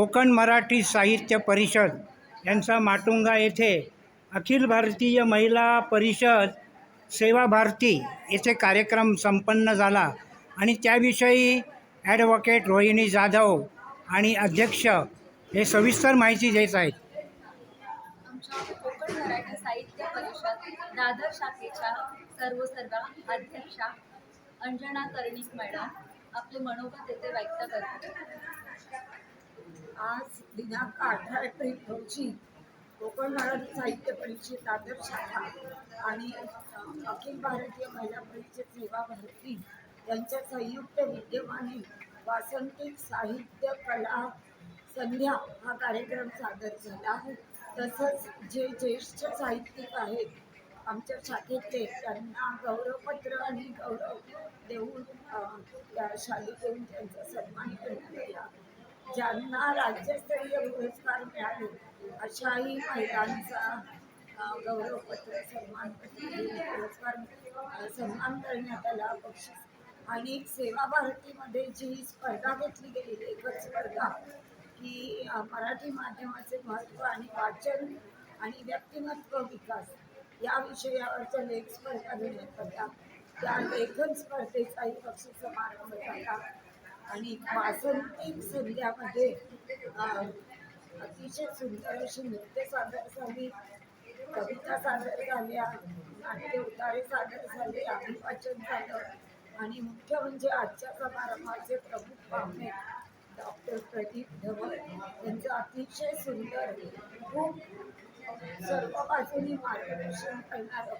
कोकण मराठी साहित्य परिषद यांचा माटुंगा येथे अखिल भारतीय महिला परिषद सेवा भारती येथे कार्यक्रम संपन्न झाला आणि त्याविषयी ॲडव्होकेट रोहिणी जाधव आणि अध्यक्ष हे सविस्तर माहिती देत आहेत. आमच्या कोकण मराठी साहित्य परिषद दादर शाखेच्या सर्वसर्वा अध्यक्षा अंजना कर्णिक मॅडम आपले मनोगत येथे व्यक्त करतात. आज दिनांक 18 एप्रिल रोजी कोकण मराठी साहित्य परिषद दादर शाखा आणि अखिल भारतीय महिला परिषद सेवा भारती यांच्या संयुक्त विद्यमाने वासंतिक साहित्य कला संध्या हा कार्यक्रम सादर झाला. तसंच जे ज्येष्ठ साहित्यिक आहेत आमच्या शाखेतले त्यांना गौरवपत्र आणि गौरव देऊन त्या शालेय त्यांचा सन्मान करण्यात आला. ज्यांना राज्यस्तरीय पुरस्कार मिळाले अशाही महिलांचा गौरवपत्र सन्मान करण्यात आला. बक्षीस आणि सेवा भारतीमध्ये जी स्पर्धा घेतली गेली लेखक स्पर्धा की मराठी माध्यमाचे महत्त्व आणि वाचन आणि व्यक्तिमत्व विकास या विषयावरच्या लेख स्पर्धा घेण्यात आल्या. त्या लेखन स्पर्धेचाही बक्षीस समारंभ झाला आणि वासंतिक संध्यामध्ये अतिशय सुंदर अशी नृत्य सादर झाली, कविता सादर झाल्या, नाट्य उतारे सादर झाले, अभिवाचन झालं आणि मुख्य म्हणजे आजच्या समारंभाचे प्रमुख पाहुणे डॉक्टर प्रदीप धवल यांचं अतिशय सुंदर खूप सर्व बाजूनी मार्गदर्शन करणारं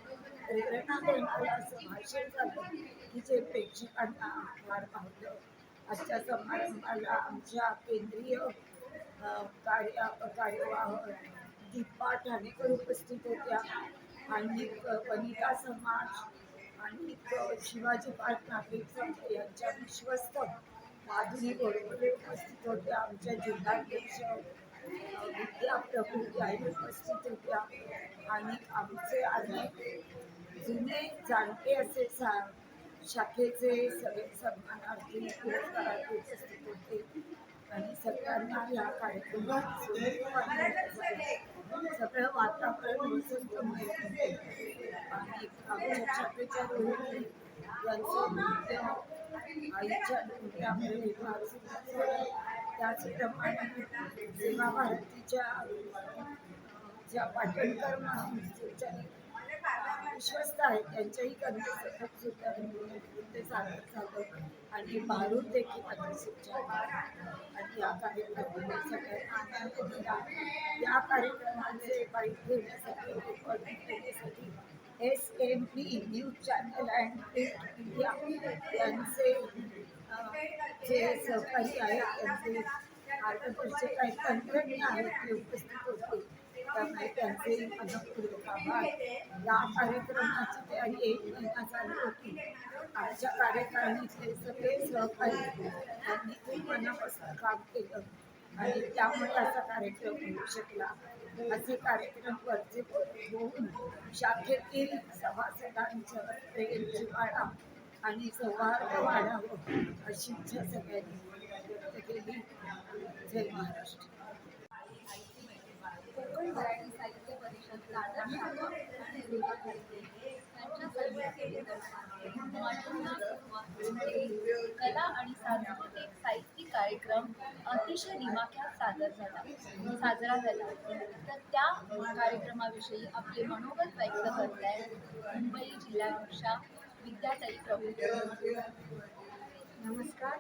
प्रेरणा देणारं असं भाषण झालं की जे प्रेक्षकांना फार भावलं. आजच्या समारंभाला आमच्या केंद्रीय कार्यवाह दीपा ठाणेकर उपस्थित होत्या आणि वनिता समाज आणि शिवाजी पार्क नागरिक संघ यांच्या विश्वस्त माधुरी गोडबोले उपस्थित होत्या. आमच्या जिल्हाध्यक्ष विद्या प्रभू याही उपस्थित होत्या आणि आमचे अनेक जुने जाणते असे शाखेचे सगळे सन्मानार्थी पुरस्कारार्थी उपस्थित होते आणि सगळ्यांना या कार्यक्रमात सगळं वातावरण वसंतमय होते आणि आमच्या शाखेच्या रोहिणी यांचं नृत्य आईच्या नृत्यामध्ये त्याचप्रमाणे सेवा भारतीच्या ज्या पाटणकर म्हणून विश्वस्त आहेत त्यांच्याही कंदी खूप सुंदर नृत्य सादर झालं आणि भारूड देखील अतिशय आणि या कार्यक्रमाने सगळ्यांना आनंद दिला. या कार्यक्रमाचे बाईट घेण्यासाठी रेकॉर्डिंग करण्यासाठी SMB news channel and print India यांचे जे सहकारी आहेत त्यांचे मार्गदर्शक आहेत तंत्रज्ञ आहेत ते उपस्थित होते. त्यामुळे त्यांचे मनपूर्वक आभार. या कार्यक्रमाची तयारी 1 महिना चालू होती. आमच्या कार्यकारिणीतले सगळे सहकारी त्यांनी खूप मनापासून काम केलं आणि त्यामुळे असा कार्यक्रम होऊ शकला. असे कार्यक्रम वरचे होऊन शाखेतील सभासदांचं प्रेम जिव्हाळा आणि सौहार्द वाढावं अशी इच्छा सगळ्यांनी व्यक्त केली. जय महाराष्ट्र. कोकण मराठी साहित्य परिषद दादर शाखा आणि सेवा भारती यांच्या संयुक्त विद्यमाने कला आणि सांस्कृतिक साहित्यिक कार्यक्रम अतिशय दिमाख्यात साजरा झाला. तर त्या कार्यक्रमाविषयी आपले मनोगत व्यक्त करताय मुंबई जिल्हाध्यक्षा विद्याताई प्रभू. नमस्कार.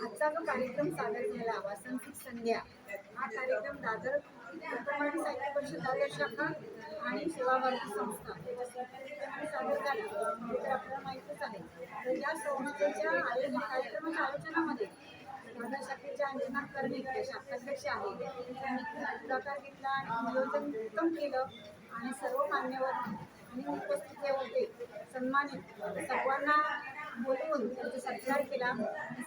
आजचा जो कार्यक्रम सादर झाला वासंतिक संध्या हा कार्यक्रम दादर कोकण मराठी साहित्य परिषद दादर शाखा आणि सेवा भारती संस्था याच्या सहकार्याने सादर झाला हे तर आपल्याला माहीतच आहे. तर या संस्थेच्या कार्यक्रमाच्या आयोजनामध्ये दादर शाखेच्या अंजना कर्णिक शाखाध्यक्ष आहे त्यांनी पुढाकार घेतला आणि नियोजन उत्तम केलं आणि सर्व मान्यवर आणि उपस्थित होते सन्मानित सर्वांना बोलवून त्यांचा सत्कार केला.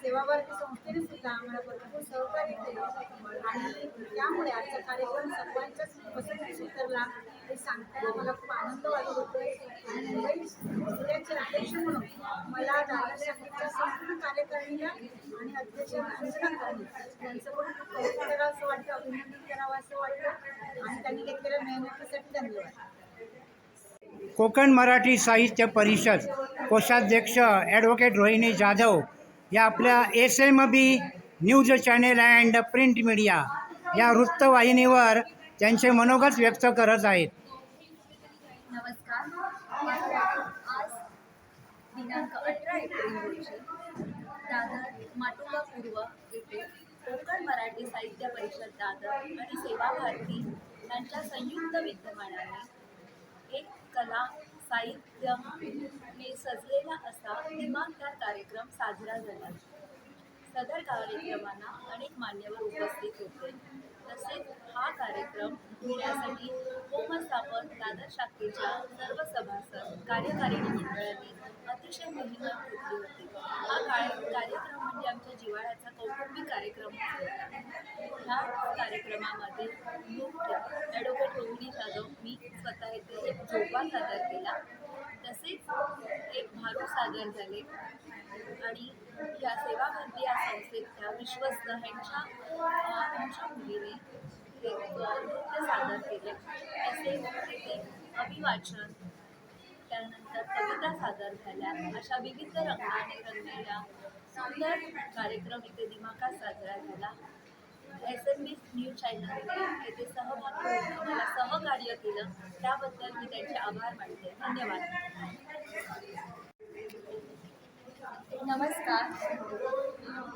सेवा भारती संस्थेने सुद्धा आम्हाला भरपूर सहकार्य केलं आणि त्यामुळे आजचा कार्यक्रम सर्वांच्याच पसंतीस उतरला हे सांगताना मला खूप आनंद वाटत होतो. आणि मुंबई जिल्ह्याच्या संस्थेचे अध्यक्ष म्हणून मला दादर शाखेच्या संपूर्ण कार्यकारिणीला आणि अध्यक्ष अंजना करणे यांचं पण कौतुक करावं असं वाटतं, अभिनंदन करावं असं वाटतं आणि त्यांनी घेतलेल्या मेहनतीसाठी धन्यवाद. कोकण मराठी साहित्य परिषद कोषाध्यक्ष ॲडव्होकेट रोहिणी जाधव या आपल्या SMB news channel and print media या वृत्तवाहिनीवर त्यांचे मनोगत व्यक्त करत आहेत. नमस्कार. आज दिनांक 18 एप्रिल रोजी दादर माटुंगा पूर्व येथे कोकण मराठी साहित्य परिषद दादर आणि सेवा भारती यांच्या संयुक्त विद्यमानाने एक कला साहित्याने सजलेला असा दिमाखदार कार्यक्रम साजरा झाला. सदर कार्यक्रमांना अनेक मान्यवर उपस्थित होते. तसेच हा कार्यक्रम घेण्यासाठी उपस्थापन दादर शाखेच्या सर्व सभासद कार्यकारिणी मंडळांनी अतिशय मेहनत घेतली होती. हा कार्यक्रम म्हणजे आमच्या जिव्हाळ्याचा कौटुंबिक कार्यक्रम होता. ह्या कार्यक्रमामध्ये मुख्य ॲडव्होकेट रोहिणी जाधव मी स्वतः येथे एक जोपा सादर केला. तसेच एक भारू सादर झाले आणि या सेवा भारती या संस्थेच्या विश्वस्त ह्यांच्या मुलीने एक नृत्य सादर केले. तसेच तिथे अभिवाचन, त्यानंतर कविता सादर झाल्या. अशा विविध रंगाने रंगलेला सुंदर कार्यक्रम इथे दिमाखात साजरा झाला. SMB न्यूज चॅनलने येथे सहभागी होऊन मला सहकार्य केलं त्याबद्दल मी त्यांचे आभार मानते. धन्यवाद. नमस्कार.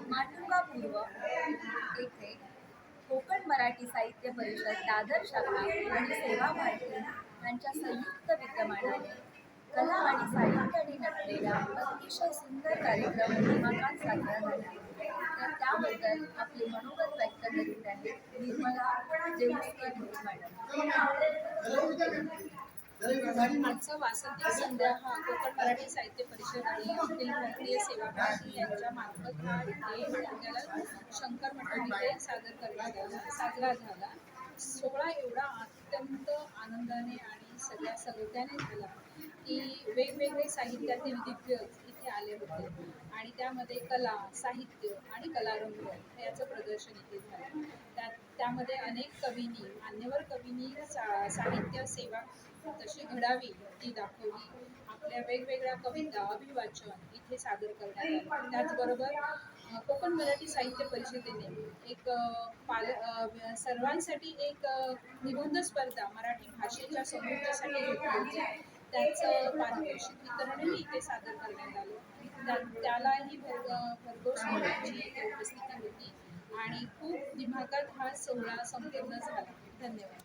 माटुंगा पूर्व येथे कोकण मराठी साहित्य परिषद दादर शाखा आणि सेवा भारती यांच्या संयुक्त विद्यमानाने कला आणि साहित्याने नटलेला अतिशय सुंदर कार्यक्रम दिमाखात साजरा झाला. तर त्याबद्दल आपले मनोगत व्यक्त करीत आहे निर्मला जेमुस्के मॅडम. आजचा वासंतिक संध्या हा कोकण मराठी साहित्य परिषद आणि अखिल भारतीय सेवा भारती यांच्या मार्फत हा आपल्याला शंकर मंडळीने सादर करण्यात आला, साजरा झाला. सोहळा एवढा अत्यंत आनंदाने आणि सगळ्या सगळ्याने झाला की वेगवेगळे साहित्यातील दिग्गज इथे आले होते आणि त्यामध्ये कला, साहित्य आणि कलारंग याचं प्रदर्शन इथे झालं. त्यामध्ये अनेक कवींनी, मान्यवर कवींनी साहित्य सेवा तशी घडावी ती दाखवली. आपल्या वेगवेगळ्या कविता, अभिवाचन इथे सादर करण्यात आले. त्याचबरोबर कोकण मराठी साहित्य परिषदेने एक सर्वांसाठी एक निबंध स्पर्धा मराठी भाषेच्या समृद्धीसाठी घेतली होती. त्याचं पारितोषिक वितरणही इथे सादर करण्यात आलं. त्यालाही भरघोस लोकांची इथे उपस्थिती होती आणि खूप दिमाखात हा सोहळा संपन्न झाला. धन्यवाद.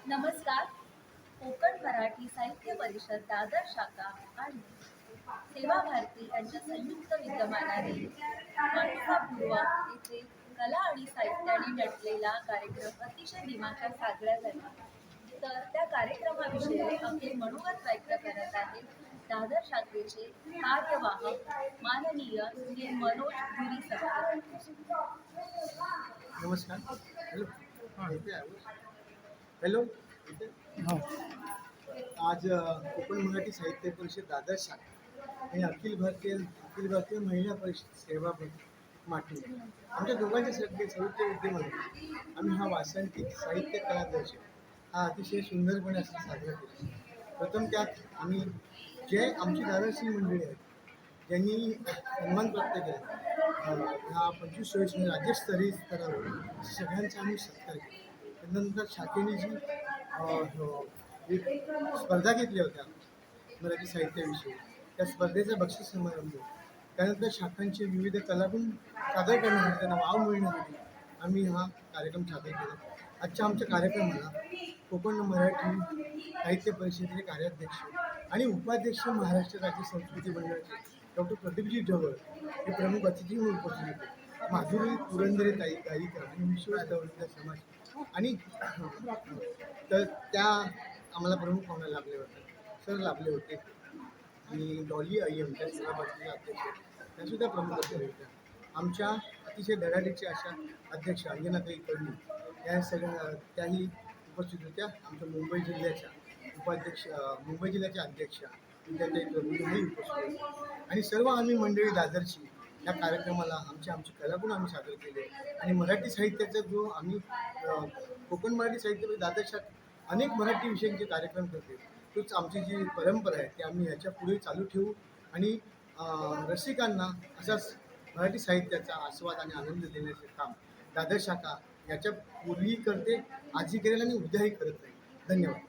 नमस्कार. कोकण मराठी साहित्य परिषद दादर शाखा आणि सेवा भारती यांच्या संयुक्त विद्यमानाने माटुंगा पूर्व येथे कला आणि साहित्याने नटलेला कार्यक्रम अतिशय दिमाखात साजरा झाला. तर त्या कार्यक्रमाविषयी आपले मनोगत व्यक्त करत आहेत दादर शाखेचे कार्यवाहक माननीय श्री मनोज धुरी. नमस्कार. हॅलो. आज कोकण मराठी साहित्य परिषद दादर शाखा आणि अखिल भारतीय महिला परिषद सेवा माटुंगा आमच्या दोघांच्या संयुक्त विद्यमाने आम्ही हा वासंतिक साहित्य कला दर्शन हा अतिशय सुंदरपणे असा साजरा केला. प्रथम त्यात आम्ही जे आमची दादाश्री मंडळी आहेत ज्यांनी सन्मान प्राप्त केला ह्या 25-24 राज्यस्तरीय स्तरावर सगळ्यांचा आम्ही सत्कार केला. त्यानंतर शाखेने जी स्पर्धा घेतल्या होत्या मराठी साहित्याविषयी त्या स्पर्धेचा बक्षीस समारंभ, त्यानंतर शाखांचे विविध कलागुण सादर करण्यासाठी त्यांना वाव मिळण्यासाठी आम्ही हा कार्यक्रम सादर केला. आजच्या आमच्या कार्यक्रमाला कोकण मराठी साहित्य परिषदेचे कार्याध्यक्ष आणि उपाध्यक्ष महाराष्ट्र राज्य संस्कृती मंडळाचे डॉक्टर प्रदीपजी ढवळ हे प्रमुख अतिथी म्हणून उपस्थित होते. माधुरी पुरंदरे ताई गायिका आणि विश्वास ढवळीचा समाज आणि तर त्या आम्हाला प्रमुख पाहुणे लाभले होते, सर लाभले होते आणि डॉली अय्यम त्या सेवा भारतीच्या अध्यक्ष त्यासुद्धा प्रमुख असल्या होत्या. आमच्या अतिशय धडाडीच्या अशा अध्यक्ष अंजनाताई कडणी या सगळ्या त्याही उपस्थित होत्या. आमच्या मुंबई जिल्ह्याच्या मुंबई जिल्ह्याच्या अध्यक्षा विद्याताई प्रभूही उपस्थित होत्या. आणि सर्व आम्ही मंडळी दादरची या कार्यक्रमाला आमची कलागुण आम्ही सादर केले. आणि मराठी साहित्याचा जो आम्ही कोकण मराठी साहित्य दादरच्या अनेक मराठी विषयांचे कार्यक्रम करते, तोच आमची जी परंपरा आहे ती आम्ही ह्याच्या पुढे चालू ठेवू. आणि रसिकांना असाच मराठी साहित्याचा आस्वाद आणि आनंद देण्याचे काम दादर शाखा याच्या पूर्वी करते, आजही करेल आणि उद्याही करत राहील. धन्यवाद.